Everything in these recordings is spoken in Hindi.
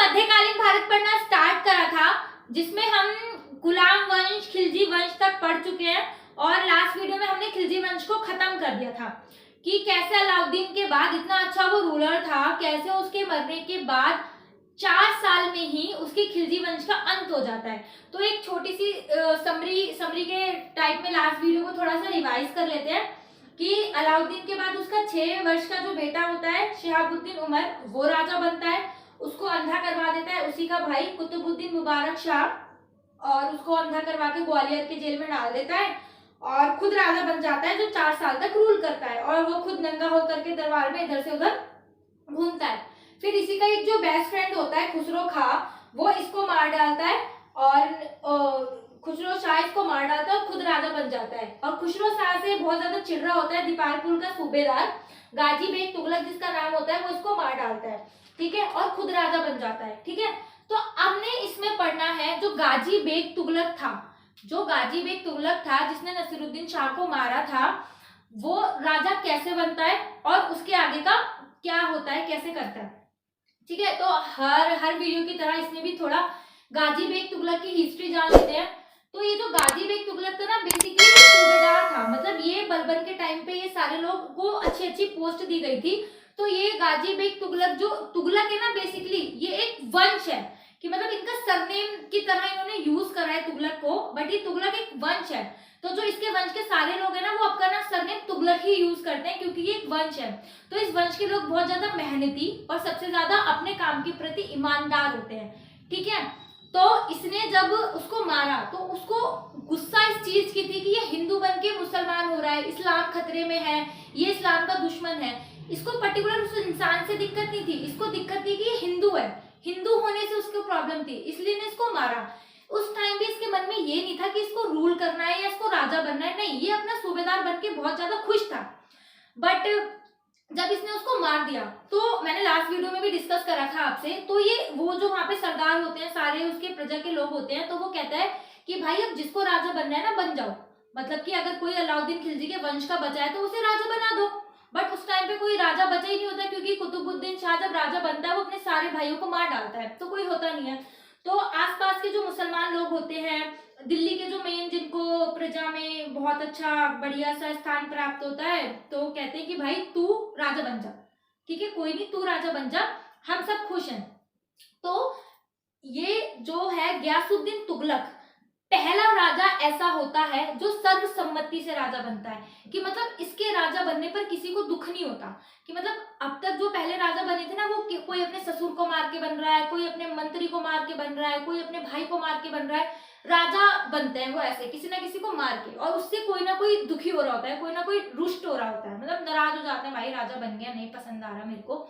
मध्यकालीन भारत पढ़ना स्टार्ट करा था, जिसमें हम गुलाम वंश, खिलजी वंश तक पढ़ चुके हैं और लास्ट वीडियो में हमने खिलजी वंश को खत्म कर दिया था कि कैसे अलाउद्दीन के बाद इतना अच्छा वो रूलर था, कैसे उसके मरने के बाद 4 साल में ही उसके खिलजी वंश का अंत हो जाता है। तो एक छोटी सी समरी के टाइप में लास्ट वीडियो को थोड़ा सा रिवाइज कर लेते हैं कि अलाउद्दीन के बाद उसका 6 वर्ष का जो बेटा होता है शिहाबुद्दीन उमर, वो राजा बनता है, उसको अंधा करवा देता है उसी का भाई कुतुबुद्दीन मुबारक शाह और उसको अंधा करवा के ग्वालियर के जेल में डाल देता है और खुद राजा बन जाता है जो 4 साल तक रूल करता है और वो खुद नंगा होकर के दरबार में इधर से उधर घूमता है। फिर इसी का एक जो बेस्ट फ्रेंड होता है खुसरो खां, वो इसको मार डालता है और खुसरो शाह इसको मार डालता है और खुद राजा बन जाता है। और खुसरो शाह से बहुत ज्यादा चिढ़ रहा होता है दीपालपुर का सूबेदार गाजी बेग तुगलक जिसका नाम होता है, वो इसको मार डालता है, ठीक है, और खुद राजा बन जाता है, ठीक है। तो हमने इसमें पढ़ना है जो गाजी बेग तुगलक था, जो गाजी बेग तुगलक था जिसने नसीरुद्दीन शाह को मारा था, वो राजा कैसे बनता है और उसके आगे का क्या होता है, कैसे करता है, ठीक है। तो हर वीडियो की तरह इसमें भी थोड़ा गाजी बेग तुगलक की हिस्ट्री जान लेते हैं। तो ये जो गाजी बेग तुगलक था ना, बेसिकली सूबेदार था, मतलब ये बलबन के टाइम पे ये सारे लोग को अच्छी अच्छी पोस्ट दी गई थी। तो ये गाजी बेग तुगलक, जो तुगलक है ना, बेसिकली ये एक वंश है कि मतलब इनका सरनेम की तरह इन्होंने यूज करा है तुगलक को, बट ये तुगलक एक वंश है। तो जो इसके वंश के सारे लोग हैं ना, वो अपना सरनेम तुगलक ही यूज करते हैं क्योंकि ये एक वंश है। तो इस वंश के लोग बहुत ज्यादा मेहनती और सबसे ज्यादा अपने काम के प्रति ईमानदार होते हैं, ठीक है। तो इसने जब उसको मारा तो उसको गुस्सा इस चीज की थी कि ये हिंदू बन के मुसलमान हो रहा है, इस्लाम खतरे में है, ये इस्लाम का दुश्मन है। इसको पर्टिकुलर उस इंसान से दिक्कत नहीं थी, इसको दिक्कत थी कि ये हिंदू है, हिंदू होने से उसको प्रॉब्लम थी, इसलिए ने इसको मारा। उस टाइम भी इसके मन में ये नहीं था कि इसको रूल करना है या इसको राजा बनना है, नहीं, ये अपना सूबेदार बन के बहुत ज्यादा खुश था। बट जब इसने उसको मार दिया, तो मैंने लास्ट वीडियो में भी डिस्कस करा था आपसे, तो ये वो जो वहां पे सरदार होते हैं, सारे उसके प्रजा के लोग होते हैं, तो वो कहता है कि भाई अब जिसको राजा बनना है ना बन जाओ, मतलब कि अगर कोई अलाउद्दीन खिलजी के वंश का बचा है तो उसे राजा बना दो। बट उस टाइम पे कोई राजा बचा ही नहीं होता क्योंकि कुतुबुद्दीन शाह जब राजा बनता है वो अपने सारे भाइयों को मार डालता है, तो कोई होता नहीं है। तो आसपास के जो मुसलमान लोग होते हैं, दिल्ली के जो मेन जिनको प्रजा में बहुत अच्छा बढ़िया सा स्थान प्राप्त होता है, तो कहते हैं कि भाई तू राजा बन जा, ठीक है, कोई नहीं, तू राजा बन जा, हम सब खुश हैं। तो ये जो है गयासुद्दीन तुगलक पहला राजा ऐसा होता है जो सर्वसम्मति से राजा बनता है, कि मतलब इसके राजा बनने पर किसी को दुख नहीं होता। कि मतलब अब तक जो पहले राजा बने थे ना, वो कोई अपने ससुर को मार के बन रहा है, कोई अपने मंत्री को मार के बन रहा है, कोई अपने भाई को मार के बन रहा है, राजा बनते हैं वो ऐसे किसी ना किसी को मार के, और उससे कोई ना कोई दुखी हो रहा होता है, कोई ना कोई रुष्ट हो रहा होता है, मतलब नाराज हो जाते हैं, भाई राजा बन गया, नहीं पसंद आ रहा मेरे को।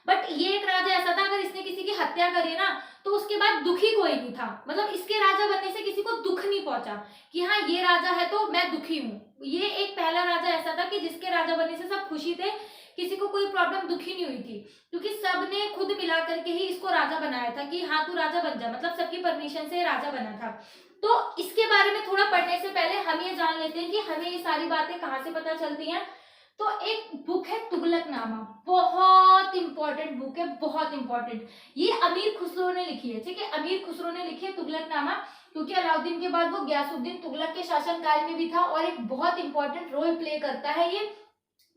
बट ये एक राजा ऐसा था, अगर इसने किसी की हत्या करी ना तो उसके बाद दुखी कोई नहीं था, मतलब इसके राजा बनने से किसी को दुख नहीं पहुंचा कि हाँ ये राजा है तो मैं दुखी हूँ। ये एक पहला राजा ऐसा था कि जिसके राजा बनने से सब खुशी थे, किसी को कोई प्रॉब्लम दुखी नहीं हुई थी, क्योंकि सबने खुद मिला करके ही इसको राजा बनाया था कि हाँ तू राजा बन जा, मतलब सबकी परमिशन से राजा बना था। तो इसके बारे में थोड़ा पढ़ने से पहले हम ये जान लेते हैं कि हमें ये सारी बातें कहाँ से पता चलती हैं। तो एक बुक है तुगलकनामा, बहुत इंपॉर्टेंट बुक है, बहुत इंपॉर्टेंट। ये अमीर खुसरो ने लिखी है, ठीक है, अमीर खुसरो ने लिखी है तुगलकनामा, क्योंकि अलाउद्दीन के बाद वो गयासुद्दीन तुगलक के शासनकाल में भी था और एक बहुत इंपॉर्टेंट रोल प्ले करता है ये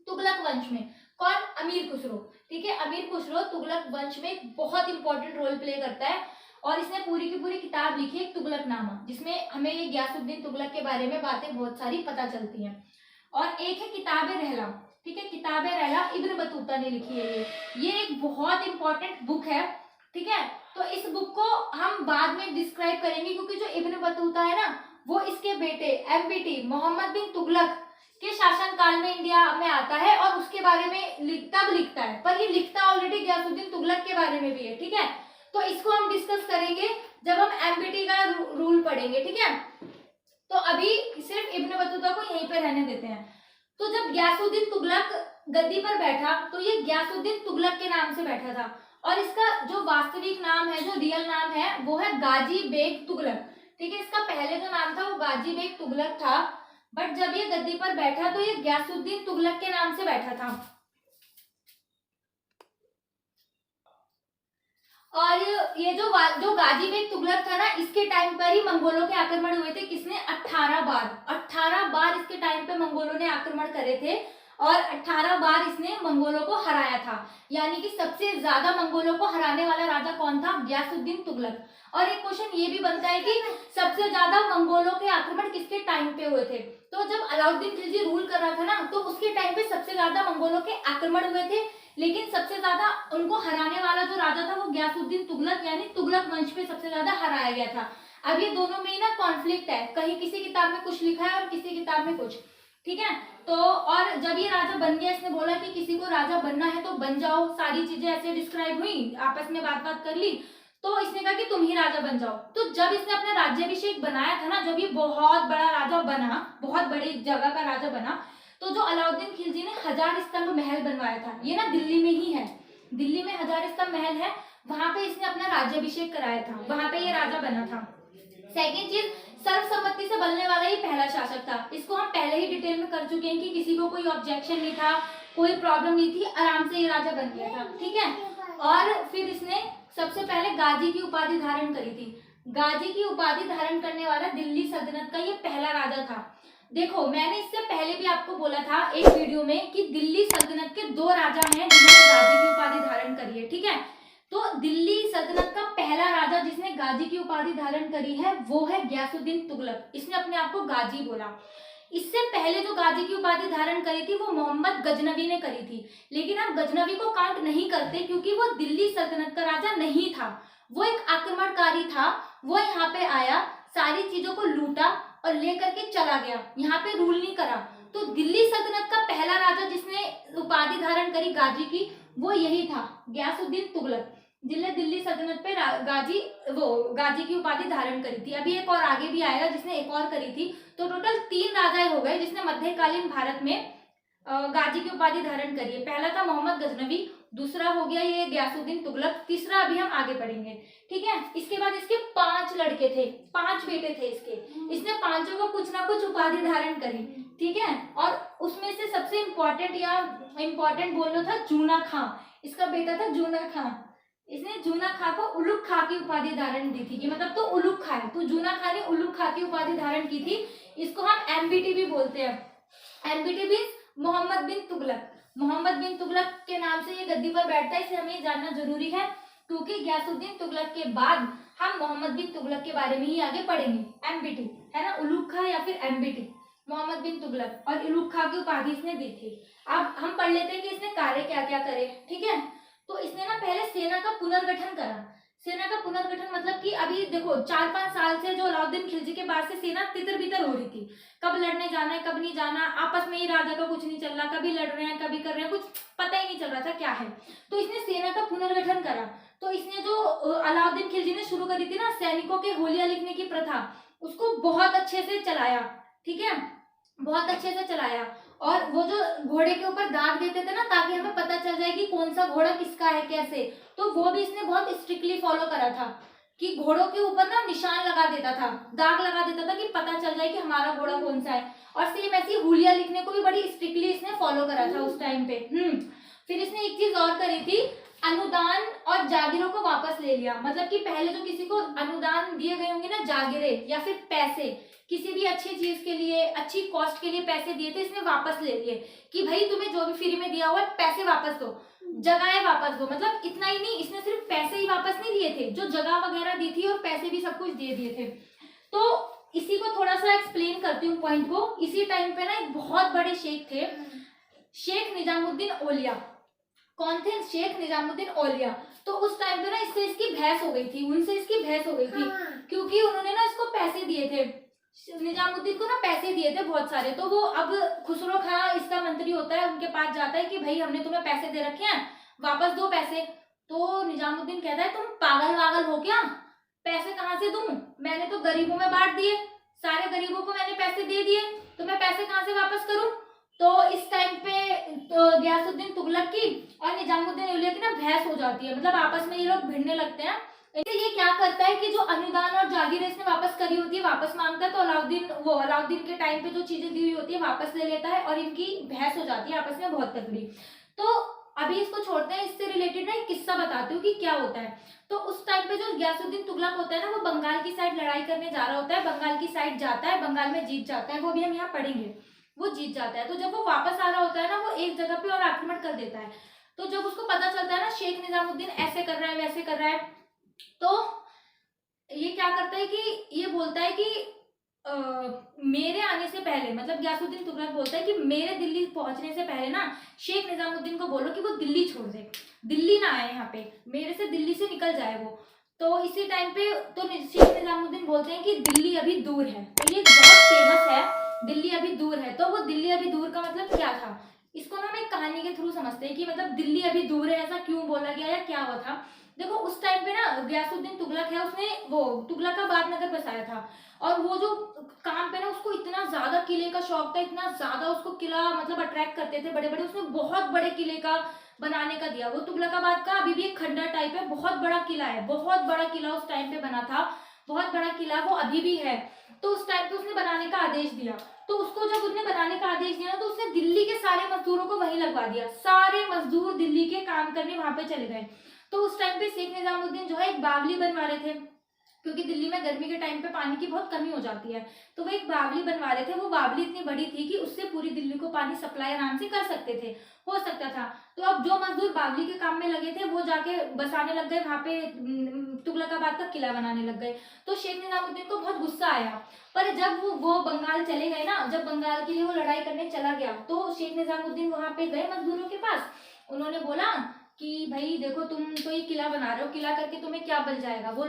तुगलक वंश में। कौन? अमीर खुसरो, ठीक है, अमीर खुसरो तुगलक वंश में एक बहुत इंपॉर्टेंट रोल प्ले करता है और इसने पूरी की पूरी किताब लिखी है तुगलकनामा, जिसमें हमें ये गयासुद्दीन तुगलक के बारे में बातें बहुत सारी पता चलती हैं। और एक है किताब रहला, ठीक है, किताब रहला इब्न बतूता ने लिखी है। ये एक बहुत इंपॉर्टेंट बुक है, ठीक है। तो इस बुक को हम बाद में डिस्क्राइब करेंगे, क्योंकि जो इब्न बतूता है ना, वो इसके बेटे एमबीटी मोहम्मद बिन तुगलक के शासनकाल में इंडिया में आता है और उसके बारे में तब लिखता है, पर ये लिखता ऑलरेडी गयासुद्दीन तुगलक के बारे में भी है, ठीक है। तो इसको हम डिस्कस करेंगे जब हम एमबीटी का रूल पढ़ेंगे, ठीक है। तो अभी सिर्फ इब्न बतूता को यहीं पे रहने देते हैं। तो जब गयासुद्दीन तुगलक गद्दी पर बैठा तो ये गयासुद्दीन तुगलक के नाम से बैठा था, और इसका जो वास्तविक नाम है, जो रियल नाम है, वो है गाजी बेग तुगलक, ठीक है। इसका पहले जो नाम था वो गाजी बेग तुगलक था, बट जब ये गद्दी पर बैठा तो ये गयासुद्दीन तुगलक के नाम से बैठा था। और ये जो गाजी बेग तुगलक था ना, इसके टाइम पर ही मंगोलों के आक्रमण हुए थे। किसने? 18 बार इसके टाइम पे मंगोलों ने आक्रमण करे थे और 18 बार इसने मंगोलों को हराया था। यानी कि सबसे ज्यादा मंगोलों को हराने वाला राजा कौन था? गयासुद्दीन तुगलक। और एक क्वेश्चन ये भी बनता है कि सबसे ज्यादा मंगोलों के आक्रमण किसके टाइम पे हुए थे? तो जब अलाउद्दीन खिलजी रूल कर रहा था ना, तो उसके टाइम पे सबसे ज्यादा मंगोलों के आक्रमण हुए थे, लेकिन सबसे ज्यादा उनको हराने वाला जो राजा था वो गयासुद्दीन तुगलक, यानी तुगलक वंश पे सबसे ज्यादा हराया गया था। अब ये दोनों में ही ना कॉन्फ्लिक्ट है, कहीं किसी किताब में कुछ लिखा है और किसी किताब में कुछ, ठीक है। तो और जब ये राजा बन गया, इसने बोला कि किसी को राजा बनना है तो बन जाओ, सारी चीजें ऐसे डिस्क्राइब हुई, आपस में बात कर ली, तो इसने कहा कि तुम ही राजा बन जाओ। तो जब इसने अपना राज्याभिषेक बनाया था ना, जब ये बहुत बड़ा राजा बना, बहुत बड़ी जगह का राजा बना, तो जो अलाउद्दीन खिलजी ने 1000 स्तंभ महल बनवाया था, ये ना दिल्ली में ही है, दिल्ली में 1000 स्तंभ महल है, वहां पे इसने अपना राज्याभिषेक कराया था, वहां पे ये राजा बना था। सेकेंड चीज, सर्वसम्मति से बनने वाला ये पहला शासक था। इसको हम पहले ही डिटेल में कर चुके हैं कि किसी को कोई ऑब्जेक्शन नहीं था, कोई प्रॉब्लम नहीं थी, आराम से ये राजा बन गया था, ठीक है। और फिर इसने सबसे पहले गाजी की उपाधि धारण करी थी। गाजी की उपाधि धारण करने वाला दिल्ली सल्तनत का ये पहला राजा था। देखो, मैंने इससे पहले भी आपको बोला था एक वीडियो में कि दिल्ली सल्तनत के 2 राजा हैं जिन्होंने गाजी की उपाधि धारण करी है, ठीक है। तो दिल्ली सल्तनत का पहला राजा जिसने गाजी की उपाधि धारण करी है वो है गयासुद्दीन तुगलक। इसने अपने आप को गाजी बोला। इससे पहले जो गाजी की उपाधि धारण करी थी वो मोहम्मद गजनवी ने करी थी, लेकिन हम गजनवी को काउंट नहीं करते क्योंकि वो दिल्ली सल्तनत का राजा नहीं था, वो एक आक्रमणकारी था। वो यहाँ पे आया, सारी चीजों को लूटा और लेकर के चला गया, यहाँ पे रूल नहीं करा। तो दिल्ली सल्तनत का पहला राजा जिसने उपाधि धारण करी गाजी की, वो यही था, गयासुद्दीन तुगलक, जिसने दिल्ली सल्तनत पे गाजी की उपाधि धारण करी थी। अभी एक और आगे भी आएगा जिसने एक और करी थी। तो टोटल 3 राजा हो गए जिसने मध्यकालीन भारत में गाजी की उपाधि धारण करी है। पहला था मोहम्मद गजनवी, दूसरा हो गया ये गयासुद्दीन तुगलक, तीसरा अभी हम आगे पढ़ेंगे, ठीक है। इसके बाद इसके 5 लड़के थे, 5 बेटे थे इसके, इसने 5 को कुछ ना कुछ उपाधि धारण करी, ठीक है। और उसमें से सबसे इम्पोर्टेंट बोलो था जूना खां, इसका बेटा था जूना खां। इसने जूना खां को उलुग खां की उपाधि धारण दी थी कि मतलब तो उलुग खां है, तो जूना खां ने उलुग खां की उपाधि धारण की थी। इसको हम एमबीटी भी बोलते हैं। एमबीटी मींस मोहम्मद बिन तुगलक। मोहम्मद बिन तुगलक के नाम से ये गद्दी पर बैठता है, इसे हमें जानना जरूरी है क्योंकि गयासुद्दीन तुगलक के बाद हम मोहम्मद बिन तुगलक के बारे में ही आगे पढ़ेंगे। एमबीटी है ना, उलुग खां या फिर एमबीटी, मोहम्मद बिन तुगलक, और उलुग खां की उपाधि इसने दी थी। अब हम पढ़ लेते हैं कि इसने कार्य क्या क्या करे, ठीक है। तो इसने ना पहले सेना का पुनर्गठन करा। सेना का पुनर्गठन मतलब कि अभी देखो 4-5 साल से जो अलाउद्दीन खिलजी के बाद से सेना तितर बितर हो रही थी, कब लड़ने जाना है कब नहीं जाना, आपस में ही राजा का कुछ नहीं चल रहा, कभी लड़ रहे हैं कभी कर रहे हैं, कुछ पता ही नहीं चल रहा था क्या है। तो इसने सेना का पुनर्गठन करा। तो इसने जो अलाउद्दीन खिलजी ने शुरू करी थी ना सैनिकों के होलिया लिखने की प्रथा, उसको बहुत अच्छे से चलाया, ठीक है, बहुत अच्छे से चलाया। और वो जो घोड़े के ऊपर दाग देते थे ना ताकि हमें पता चल जाए कि कौन सा घोड़ा किसका है कैसे, तो वो भी इसने बहुत स्ट्रिक्टली फॉलो करा था कि घोड़ों के ऊपर ना निशान लगा देता था, दाग लगा देता था कि पता चल जाए कि हमारा घोड़ा कौन सा है। और सेम ऐसी हुलिया लिखने को भी बड़ी स्ट्रिक्टली इसने फॉलो करा था उस टाइम पे। फिर इसने एक चीज और करी थी, अनुदान और जागीरों को वापस ले लिया। मतलब कि पहले जो किसी को अनुदान दिए गए होंगे ना, जागीरे या फिर पैसे, किसी भी अच्छी चीज के लिए, अच्छी कॉस्ट के लिए पैसे दिए थे, इसने वापस ले लिए कि भाई तुम्हें जो भी फ्री में दिया हुआ है पैसे वापस दो, जगहें वापस दो। मतलब इतना ही नहीं, इसने सिर्फ पैसे ही वापस नहीं दिए थे, जो जगह वगैरह दी थी और पैसे भी सब कुछ दे दिए थे। तो इसी को थोड़ा सा एक्सप्लेन करती हूँ पॉइंट को। इसी टाइम पे ना एक बहुत बड़े शेख थे, शेख निजामुद्दीन औलिया। कौन थे? शेख निजामुद्दीन औलिया। तो उस टाइम पे ना इससे इसकी बहस हो गई थी, उनसे इसकी बहस हो गई थी क्योंकि उन्होंने ना इसको पैसे दिए थे, निजामुद्दीन को ना पैसे दिए थे बहुत सारे। तो वो अब खुसरो खां इसका मंत्री होता है, उनके पास जाता है कि भाई हमने तुम्हें पैसे दे रखे हैं, वापस दो पैसे। तो निजामुद्दीन कहता है तुम पागल वागल हो क्या, पैसे कहाँ से दूं, मैंने तो गरीबों में बांट दिए, सारे गरीबों को मैंने पैसे दे दिए, तो मैं पैसे कहाँ से वापस करूं। तो इस टाइम पे तो गयासुद्दीन तुगलक की और निजामुद्दीन औलिया की ना बहस हो जाती है, मतलब आपस में ये लोग भिड़ने लगते हैं। ये क्या करता है कि जो अनुदान और जागीर इसने वापस करी होती है वापस मांगता है, तो अलाउद्दीन के टाइम पे जो चीजें दी हुई होती है वापस ले लेता है और इनकी बहस हो जाती है आपस में बहुत तगड़ी। तो अभी इसको छोड़ते हैं, इससे रिलेटेड ना एक किस्सा किस्सा बताती हूँ कि क्या होता है। तो उस टाइम पे जो गयासुद्दीन तुगलक होता है ना, वो बंगाल की साइड लड़ाई करने जा रहा होता है, बंगाल की साइड जाता है, बंगाल में जीत जाता है, वो भी हम यहाँ पढ़ेंगे। वो जीत जाता है। तो जब वो वापस आ रहा होता है ना, वो एक जगह पे और आक्रमण कर देता है। तो जब उसको पता चलता है ना शेख निजामुद्दीन ऐसे कर रहा है वैसे कर रहा है, तो ये क्या करता है कि ये बोलता है कि मेरे आने से पहले, मतलब गयासुद्दीन तुगलक बोलता है कि मेरे दिल्ली पहुंचने से पहले ना शेख निजामुद्दीन को बोलो कि वो दिल्ली छोड़ दे, दिल्ली ना आए यहाँ पे, मेरे से दिल्ली से निकल जाए वो। तो इसी टाइम पे तो शेख निजामुद्दीन बोलते हैं कि दिल्ली अभी दूर है। तो ये बहुत फेमस है, दिल्ली अभी दूर है। तो वो दिल्ली अभी दूर का मतलब क्या था, इसको ना हम एक कहानी के थ्रू समझते हैं कि मतलब दिल्ली अभी दूर है ऐसा क्यों बोला गया या क्या हुआ था। देखो उस टाइम पे ना गयासुद्दीन तुगलक है, उसने वो तुगलकाबाद नगर बसाया था, और वो जो काम पे ना उसको इतना ज्यादा किले का शौक था, इतना ज्यादा उसको किला मतलब अट्रैक्ट करते थे बड़े बड़े, उसने बहुत बड़े किले का बनाने का दिया। वो तुगलकाबाद का अभी भी एक खंडर टाइप है, बहुत बड़ा किला है, बहुत बड़ा किला उस टाइम पे बना था, बहुत बड़ा किला वो अभी भी है। तो उस टाइम पे उसने बनाने का आदेश दिया। तो उसको जब उसने बनाने का आदेश दिया तो उसने दिल्ली के सारे मजदूरों को वहीं लगवा दिया, सारे मजदूर दिल्ली के काम करने वहां पे चले गए। तो उस टाइम पे शेख निजामुद्दीन जो है एक बावली बनवा रहे थे, क्योंकि दिल्ली में गर्मी के टाइम पे पानी की बहुत कमी हो जाती है। तो वो एक बावली बनवा रहे थे, वो बावली इतनी बड़ी थी कि उससे पूरी दिल्ली को पानी सप्लाई आराम से कर सकते थे, हो सकता था। तो अब जो मजदूर बावली के काम में लगे थे वो जाके बसाने लग गए वहां पे, तुगलकाबाद का किला बनाने लग गए। तो शेख निजामुद्दीन को बहुत गुस्सा आया। पर जब वो बंगाल चले गए ना, जब बंगाल के लिए वो लड़ाई करने चला गया, तो शेख निजामुद्दीन वहां पे गए मजदूरों के पास, उन्होंने बोला कि भाई देखो तुम तो ये किला बना रहे हो, किला करके तुम्हें क्या बन जाएगा, वो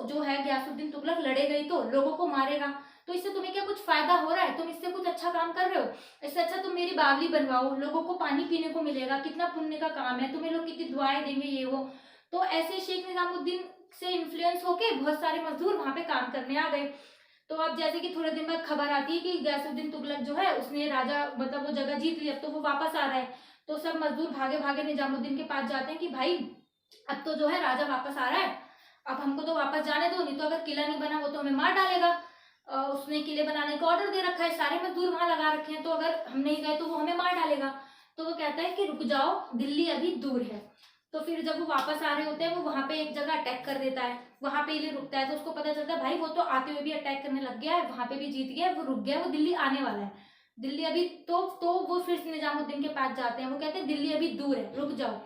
जो है गयासुद्दीन तुगलक लड़े गई तो लोगों को मारेगा, तो इससे तुम्हें क्या कुछ फायदा हो रहा है, तुम इससे कुछ अच्छा काम कर रहे हो, इससे अच्छा तुम मेरी बावली बनवाओ, लोगों को पानी पीने को मिलेगा, कितना पुण्य का काम है, तुम्हें लोग कितनी दुआएं देंगे ये वो। तो ऐसे शेख निजामुद्दीन से इन्फ्लुएंस होके बहुत सारे मजदूर वहां पे काम करने आ गए। तो अब जैसे कि थोड़े दिन बाद खबर आती है कि गयासुद्दीन तुगलक जो है उसने राजा मतलब वो जगह जीत ली, अब तो वो वापस आ रहा है। तो सब मजदूर भागे भागे निजामुद्दीन के पास जाते हैं कि भाई अब तो जो है राजा वापस आ रहा है, अब हमको तो वापस जाने दो, नहीं तो अगर किला नहीं बना वो तो हमें मार डालेगा। उसने किले बनाने का ऑर्डर दे रखा है, सारे मजदूर वहां लगा रखे हैं, तो अगर हम नहीं गए तो वो हमें मार डालेगा। तो वो कहता है कि रुक जाओ, दिल्ली अभी दूर है। तो फिर जब वो वापस आ रहे होते हैं वो वहां पे एक जगह अटैक कर देता है, वहां पे ये रुकता है। तो उसको पता चलता है भाई वो तो आते हुए भी अटैक करने लग गया है, वहां पे भी जीत गया, वो रुक गया, वो दिल्ली आने वाला है, दिल्ली अभी तो वो फिर निजामुद्दीन के पास जाते हैं, वो कहते हैं दिल्ली अभी दूर है, रुक जाओ।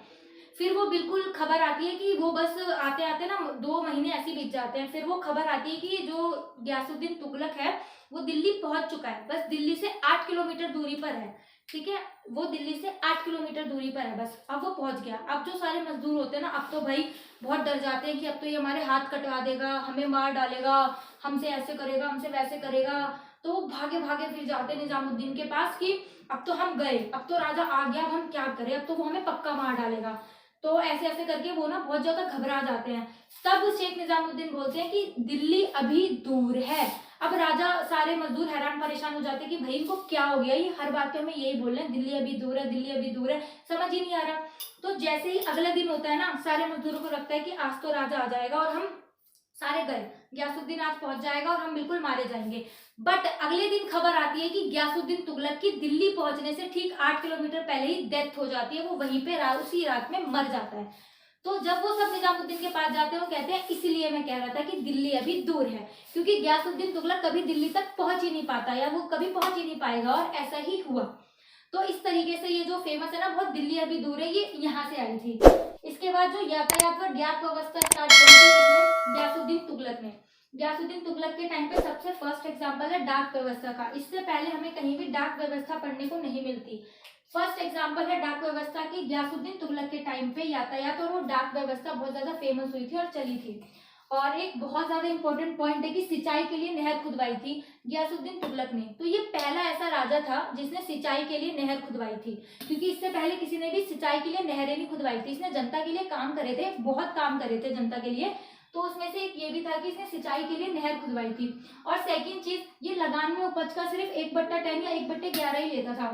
फिर वो बिल्कुल खबर आती है कि वो बस आते आते ना 2 महीने ऐसे बीत जाते हैं, फिर वो खबर आती है कि जो गयासुद्दीन तुगलक है वो दिल्ली पहुंच चुका है, बस दिल्ली से 8 किलोमीटर दूरी पर है। ठीक है, वो दिल्ली से 8 किलोमीटर दूरी पर है बस, अब वो पहुंच गया। अब जो सारे मजदूर होते हैं ना, अब तो भाई बहुत डर जाते हैं कि अब तो ये हमारे हाथ कटवा देगा, हमें मार डालेगा, हमसे ऐसे करेगा, हमसे वैसे करेगा। तो वो भागे भागे फिर जाते हैं निजामुद्दीन के पास कि अब तो हम गए, अब तो राजा आ गया, अब हम क्या करें, अब तो वो हमें पक्का मार डालेगा। तो ऐसे ऐसे करके वो ना बहुत ज्यादा घबरा जाते हैं। तब शेख निजामुद्दीन बोलते हैं कि दिल्ली अभी दूर है। अब राजा सारे मजदूर हैरान परेशान हो जाते हैं कि भाई इनको क्या हो गया, ये हर बात पे हमें यही बोल रहे हैं दिल्ली अभी दूर है, दिल्ली अभी दूर है, समझ ही नहीं आ रहा। तो जैसे ही अगले दिन होता है ना, सारे मजदूरों को लगता है कि आज तो राजा आ जाएगा और हम सारे गए, गयासुद्दीन आज पहुंच जाएगा और हम बिल्कुल मारे जाएंगे। बट अगले दिन खबर आती है कि गयासुद्दीन तुगलक की दिल्ली पहुंचने से ठीक 8 किलोमीटर पहले ही डेथ हो जाती है, वो वहीं पे उसी रात में मर जाता है। तो जब वो सब निजामुद्दीन के पास जाते हैं वो कहते हैं इसलिए मैं कह रहा था कि दिल्ली अभी दूर है, क्योंकि गयासुद्दीन तुगलक कभी दिल्ली तक पहुंच ही नहीं पाता या वो कभी पहुंच ही नहीं पाएगा, और ऐसा ही हुआ। तो इस तरीके से ये जो फेमस है ना बहुत दिल्ली अभी दूर है, ये यहाँ से आई थी। इसके बाद जो यातायात व डाक व्यवस्था स्टार्ट करी थी किसने, गयासुद्दीन तुगलक ने। गयासुद्दीन तुगलक के टाइम पे सबसे फर्स्ट एग्जाम्पल है डाक व्यवस्था का, इससे पहले हमें कहीं भी डाक व्यवस्था पढ़ने को नहीं मिलती। फर्स्ट एग्जाम्पल है डाक व्यवस्था की, गयासुद्दीन तुगलक के टाइम पे यातायात और वो डाक व्यवस्था बहुत ज्यादा फेमस हुई थी और चली थी। और एक बहुत ज्यादा इंपॉर्टेंट पॉइंट है कि सिंचाई के लिए नहर खुदवाई थी गयासुद्दीन तुगलक ने। तो ये पहला ऐसा राजा था जिसने सिंचाई के लिए नहर खुदवाई थी, क्योंकि इससे पहले किसी ने भी सिंचाई के लिए नहरें नहीं खुदवाई थी। इसने जनता के लिए काम करे थे, बहुत काम करे थे जनता के लिए, तो उसमें से एक ये भी था कि इसने सिंचाई के लिए नहर खुदवाई थी। और सेकंड चीज, ये लगान में उपज का सिर्फ 1/10 या 1/11 ही लेता था,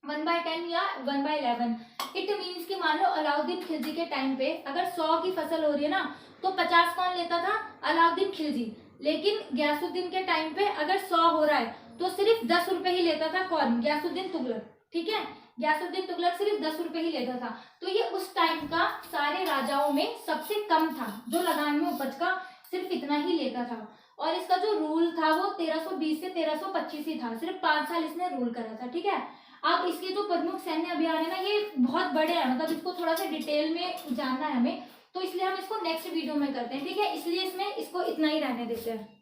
1/10 या 1/11। इट मीन्स कि मान लो अलाउद्दीन खिलजी के टाइम पे अगर 100 की फसल हो रही है ना, तो 50 कौन लेता था, अलाउद्दीन खिलजी। लेकिन गयासुद्दीन के टाइम पे अगर 100 हो रहा है तो सिर्फ 10 रुपए ही लेता था, कौन, गयासुद्दीन तुगलक। ठीक है, गयासुद्दीन तुगलक सिर्फ 10 रुपए ही लेता था। तो ये उस टाइम का सारे राजाओं में सबसे कम था, जो लगान में उपज का सिर्फ इतना ही लेता था। और इसका जो रूल था वो 1320 से 1325 ही था, सिर्फ 5 साल इसने रूल करा था। ठीक है, अब इसके जो प्रमुख सैन्य अभियान है ना, ये बहुत बड़े हैं, मतलब इसको थोड़ा सा डिटेल में जानना है हमें, तो इसलिए हम इसको नेक्स्ट वीडियो में करते हैं। ठीक है, इसलिए इसमें इसको इतना ही रहने देते हैं।